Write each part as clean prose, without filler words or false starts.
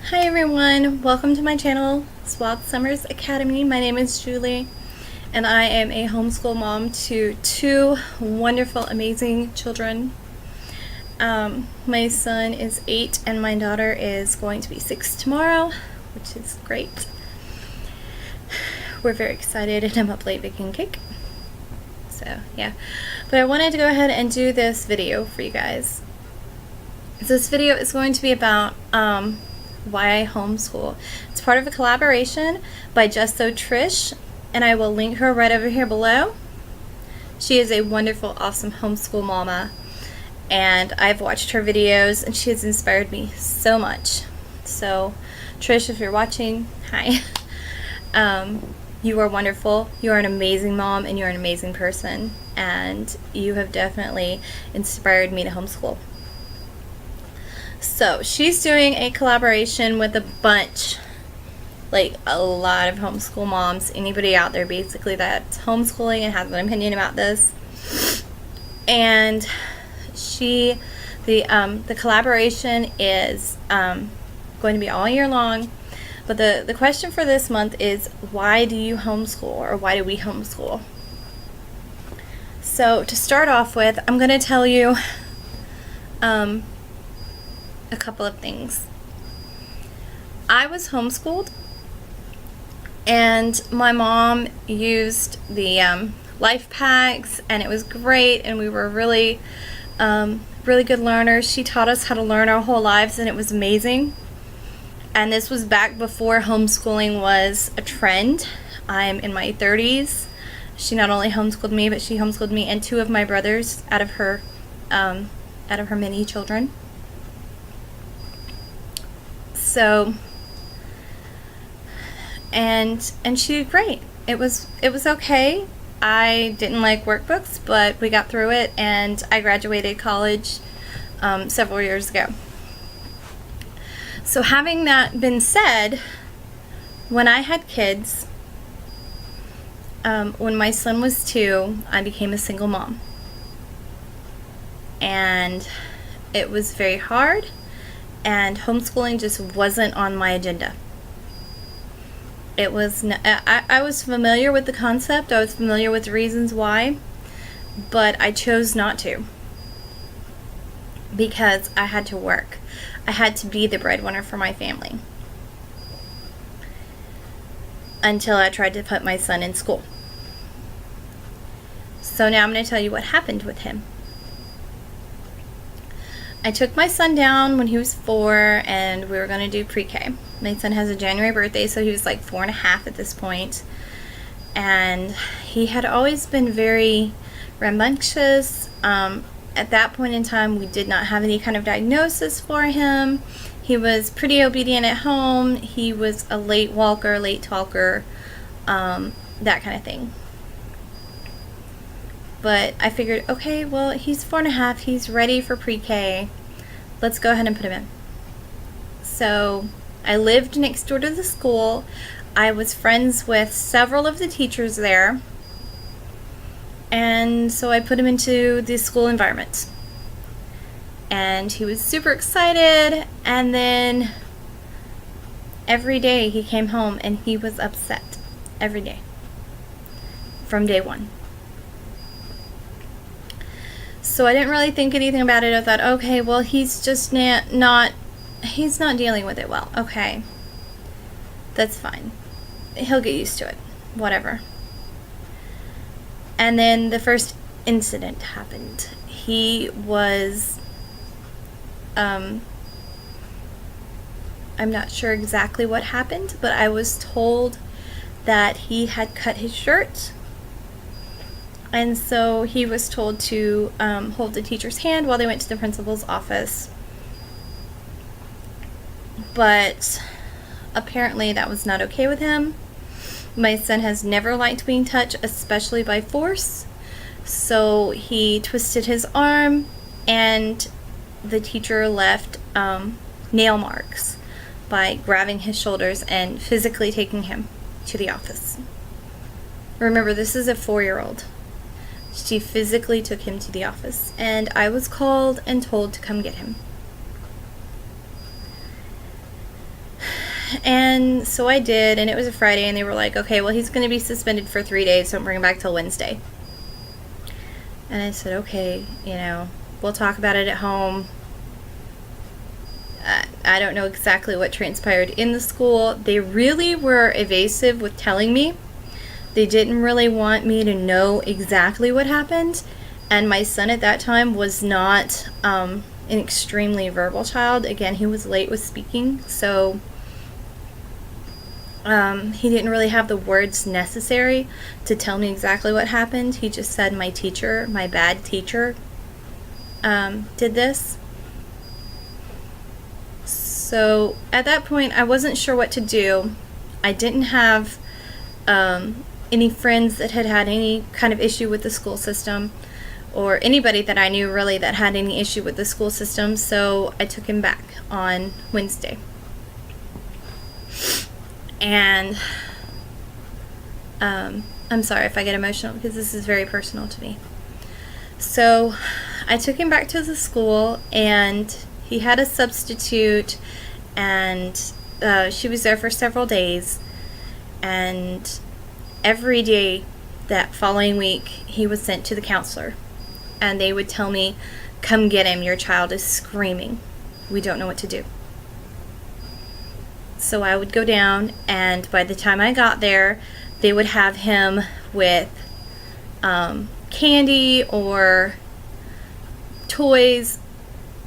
Hi everyone, welcome to my channel, Wild Summers Academy. My name is Julie and I am a homeschool mom to two wonderful, amazing children. My son is 8 and my daughter is going to be 6 tomorrow, which is great. We're very excited and I'm up late baking cake. So yeah, but I wanted to go ahead and do this video for you guys. This video is going to be about why I homeschool. It's part of a collaboration by Trish, and I will link her right over here below. She is a wonderful, awesome homeschool mama, and I've watched her videos and she has inspired me so much. So Trish, if you're watching, hi. You are wonderful. You are an amazing mom and you're an amazing person, and you have definitely inspired me to homeschool. So she's doing a collaboration with a bunch, like a lot of homeschool moms, anybody out there basically that's homeschooling and has an opinion about this. And the collaboration is going to be all year long. But the question for this month is, why do you homeschool, or why do we homeschool? So to start off with, I'm going to tell you a couple of things. I was homeschooled, and my mom used the life packs, and it was great, and we were really good learners. She taught us how to learn our whole lives, and it was amazing. And this was back before homeschooling was a trend. I'm in my 30s. She not only homeschooled me, but she homeschooled me and two of my brothers out of her many children. So, and she did great. It was okay. I didn't like workbooks, but we got through it, and I graduated college several years ago. So having that been said, when I had kids, when my son was 2, I became a single mom. And it was very hard, and homeschooling just wasn't on my agenda. It was I was familiar with the concept, I was familiar with the reasons why, but I chose not to, because I had to work. I had to be the breadwinner for my family until I tried to put my son in school. So now I'm going to tell you what happened with him. I took my son down when he was 4, and we were going to do pre-K. My son has a January birthday, so he was like 4.5 at this point. And he had always been very rambunctious. At that point in time, we did not have any kind of diagnosis for him. He was pretty obedient at home. He was a late walker, late talker, that kind of thing. But I figured, okay, well, he's 4.5, he's ready for pre-K. Let's go ahead and put him in. So I lived next door to the school. I was friends with several of the teachers there. And so I put him into the school environment. And he was super excited, and then every day he came home and he was upset. Every day. From day one. So I didn't really think anything about it. I thought, okay, well, he's just he's not dealing with it well. Okay. That's fine. He'll get used to it. Whatever. And then the first incident happened. He was, I'm not sure exactly what happened, but I was told that he had cut his shirt. And so he was told to hold the teacher's hand while they went to the principal's office. But apparently that was not okay with him. My son has never liked being touched, especially by force. So he twisted his arm, and the teacher left nail marks by grabbing his shoulders and physically taking him to the office. Remember, this is a 4-year-old. She physically took him to the office, and I was called and told to come get him. And so I did, and it was a Friday, and they were like, okay, well, he's going to be suspended for 3 days, so don't bring him back till Wednesday. And I said, okay, we'll talk about it at home. I don't know exactly what transpired in the school. They really were evasive with telling me. They didn't really want me to know exactly what happened. And my son at that time was not an extremely verbal child. Again, he was late with speaking, so he didn't really have the words necessary to tell me exactly what happened. He just said, my teacher, my bad teacher, did this. So at that point, I wasn't sure what to do. I didn't have any friends that had any kind of issue with the school system, or anybody that I knew really that had any issue with the school system, so I took him back on Wednesday. And I'm sorry if I get emotional because this is very personal to me. So I took him back to the school, and he had a substitute, and she was there for several days, and every day that following week he was sent to the counselor, and they would tell me, come get him, your child is screaming, we don't know what to do. So I would go down, and by the time I got there, they would have him with candy or toys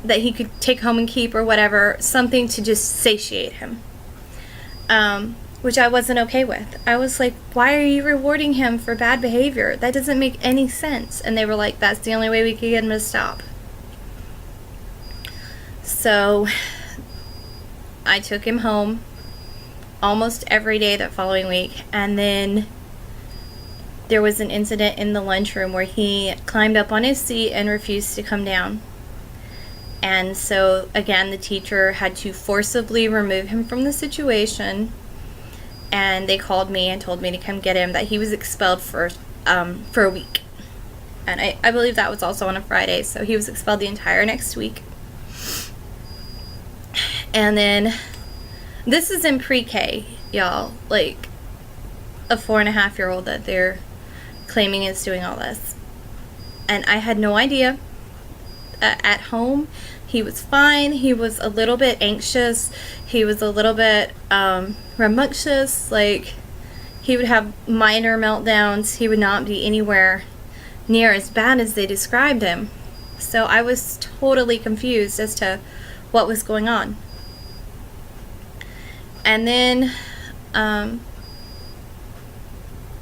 that he could take home and keep or whatever, something to just satiate him, which I wasn't okay with. I was like, why are you rewarding him for bad behavior? That doesn't make any sense. And they were like, that's the only way we could get him to stop. So I took him home almost every day that following week, and then there was an incident in the lunchroom where he climbed up on his seat and refused to come down. And so again, the teacher had to forcibly remove him from the situation, and they called me and told me to come get him, that he was expelled for a week. And I believe that was also on a Friday, so he was expelled the entire next week. And then this is in pre-K, y'all, like a 4.5-year-old that they're claiming is doing all this. And I had no idea. At home, he was fine. He was a little bit anxious. He was a little bit rambunctious. Like, he would have minor meltdowns. He would not be anywhere near as bad as they described him. So I was totally confused as to what was going on. And then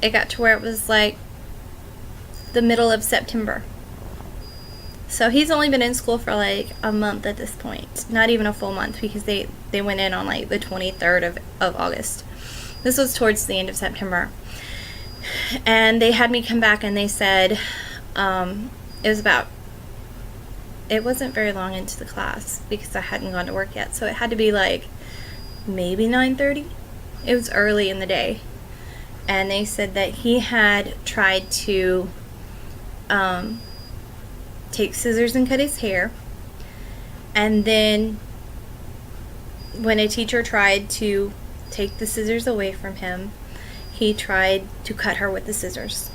it got to where it was like the middle of September. So he's only been in school for like a month at this point. Not even a full month, because they went in on like the 23rd of August. This was towards the end of September. And they had me come back, and they said it wasn't very long into the class because I hadn't gone to work yet. So it had to be like maybe 9:30. It was early in the day. And they said that he had tried to take scissors and cut his hair, and then when a teacher tried to take the scissors away from him, he tried to cut her with the scissors,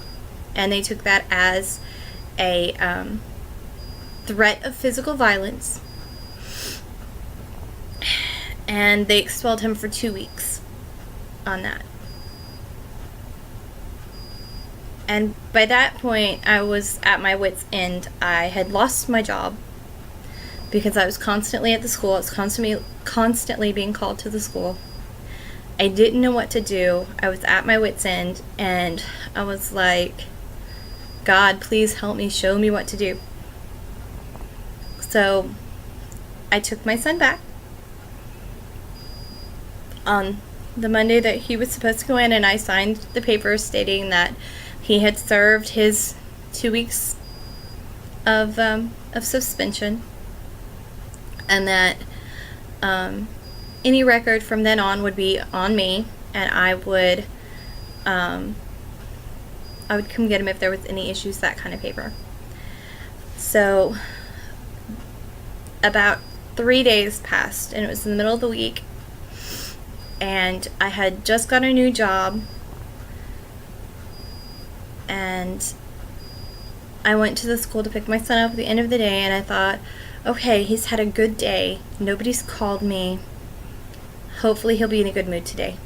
and they took that as a threat of physical violence, and they expelled him for 2 weeks on that. And by that point, I was at my wit's end. I had lost my job because I was constantly at the school. I was constantly being called to the school. I didn't know what to do. I was at my wit's end, and I was like, God, please help me, show me what to do. So I took my son back on the Monday that he was supposed to go in, and I signed the papers stating that he had served his 2 weeks of suspension, and that any record from then on would be on me, and I would come get him if there was any issues, that kind of paper. So about 3 days passed, and it was in the middle of the week, and I had just got a new job, and I went to the school to pick my son up at the end of the day, and I thought, okay, he's had a good day. Nobody's called me. Hopefully he'll be in a good mood today.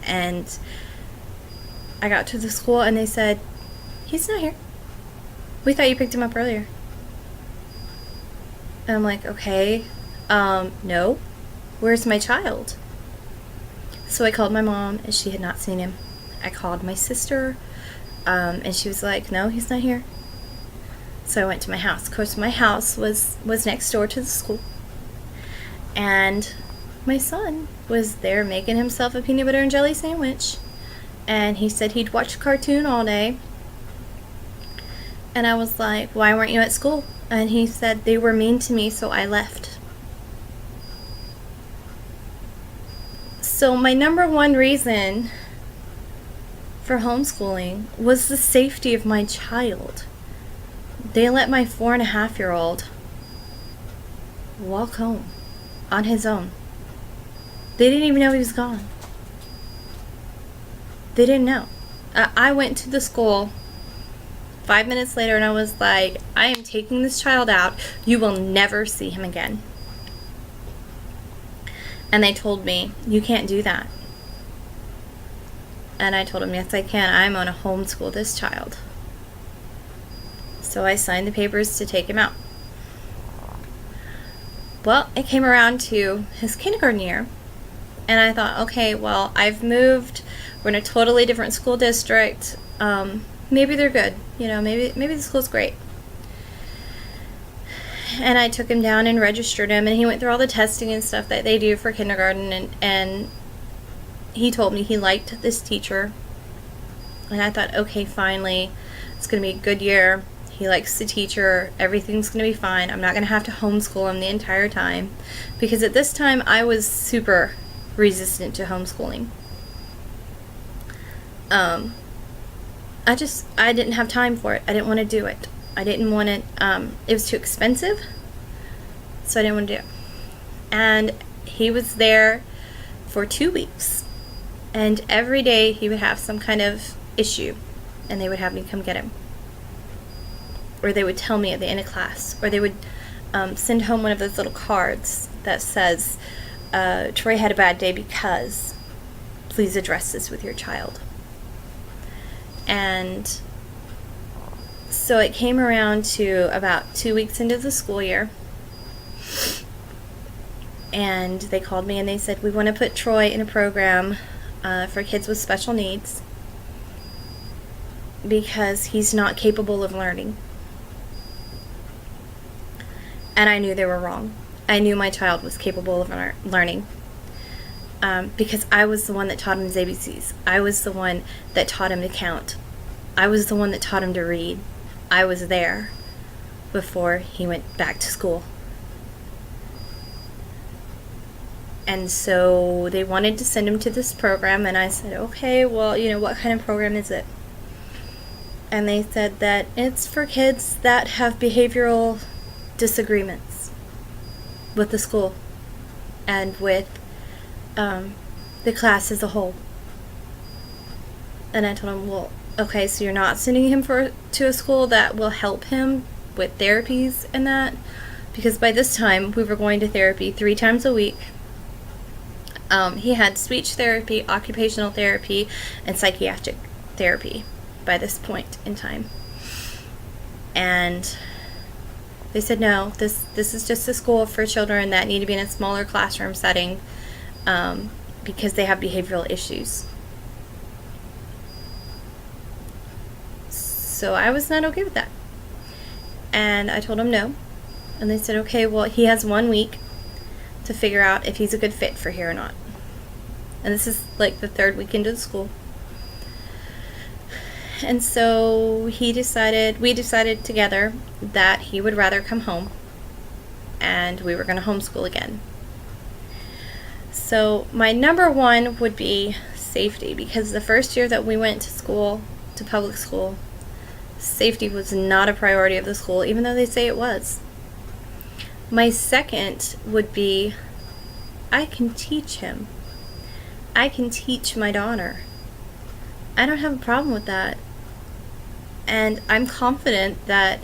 And I got to the school and they said, he's not here. We thought you picked him up earlier. And I'm like, okay, no. Where's my child? So I called my mom and she had not seen him. I called my sister and she was like, no, he's not here. So I went to my house. Of course, my house was next door to the school. And my son was there making himself a peanut butter and jelly sandwich. And he said he'd watch a cartoon all day. And I was like, why weren't you at school? And he said they were mean to me, so I left. So my number one reason for homeschooling was the safety of my child. They let my 4.5-year-old walk home on his own. They didn't even know he was gone. They didn't know. I went to the school 5 minutes later and I was like, I am taking this child out. You will never see him again. And they told me, you can't do that. And I told them, yes, I can. I'm going to homeschool this child. So I signed the papers to take him out. Well, it came around to his kindergarten year. And I thought, okay, well, I've moved. We're in a totally different school district. Maybe they're good. You know, maybe the school's great. And I took him down and registered him, and he went through all the testing and stuff that they do for kindergarten, and he told me he liked this teacher. And I thought, okay, finally, it's going to be a good year. He likes the teacher. Everything's going to be fine. I'm not going to have to homeschool him the entire time. Because at this time, I was super resistant to homeschooling. I didn't have time for it. I didn't want to do it. I didn't want it. It was too expensive. So I didn't want to do it. And he was there for 2 weeks. And every day he would have some kind of issue. And they would have me come get him. Or they would tell me at the end of class. Or they would send home one of those little cards that says, Troy had a bad day because please address this with your child. And so it came around to about 2 weeks into the school year. And they called me and they said, we want to put Troy in a program for kids with special needs because he's not capable of learning. And I knew they were wrong. I knew my child was capable of learning because I was the one that taught him his ABCs. I was the one that taught him to count. I was the one that taught him to read. I was there before he went back to school. And so they wanted to send him to this program, and I said, okay, well, you know, what kind of program is it? And they said that it's for kids that have behavioral disagreements with the school and with the class as a whole. And I told him, well, okay, so you're not sending him to a school that will help him with therapies and that? Because by this time, we were going to therapy 3 times a week. He had speech therapy, occupational therapy, and psychiatric therapy by this point in time. And they said, no, this is just a school for children that need to be in a smaller classroom setting because they have behavioral issues. So I was not okay with that. And I told them no. And they said, okay, well, he has 1 week to figure out if he's a good fit for here or not. And this is like the 3rd week into the school. And so we decided together that he would rather come home and we were going to homeschool again. So my number one would be safety, because the first year that we went to school, to public school, safety was not a priority of the school, even though they say it was. My second would be, I can teach him I can teach my daughter. I don't have a problem with that. And I'm confident that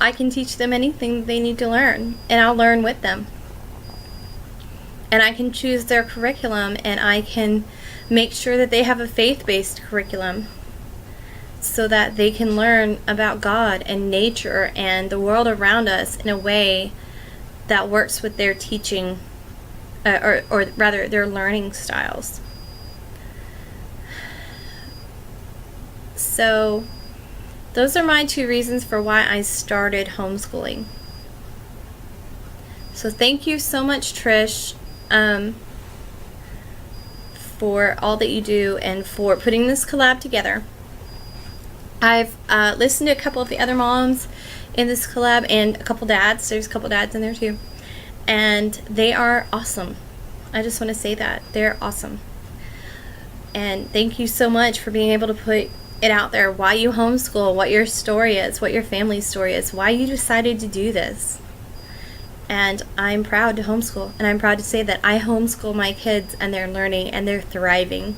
I can teach them anything they need to learn, and I'll learn with them. And I can choose their curriculum, and I can make sure that they have a faith-based curriculum so that they can learn about God and nature and the world around us in a way that works with their teaching, or rather their learning styles. So those are my 2 reasons for why I started homeschooling. So thank you so much, Trish, for all that you do and for putting this collab together. I've listened to a couple of the other moms in this collab and a couple dads. There's a couple dads in there too. And they are awesome. I just want to say that. They're awesome. And thank you so much for being able to put it out there, why you homeschool, what your story is, what your family's story is, why you decided to do this. And I'm proud to homeschool, and I'm proud to say that I homeschool my kids, and they're learning and they're thriving.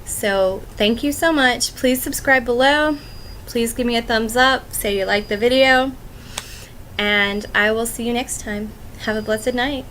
So thank you so much. Please subscribe below. Please give me a thumbs up, say you like the video, and I will see you next time. Have a blessed night.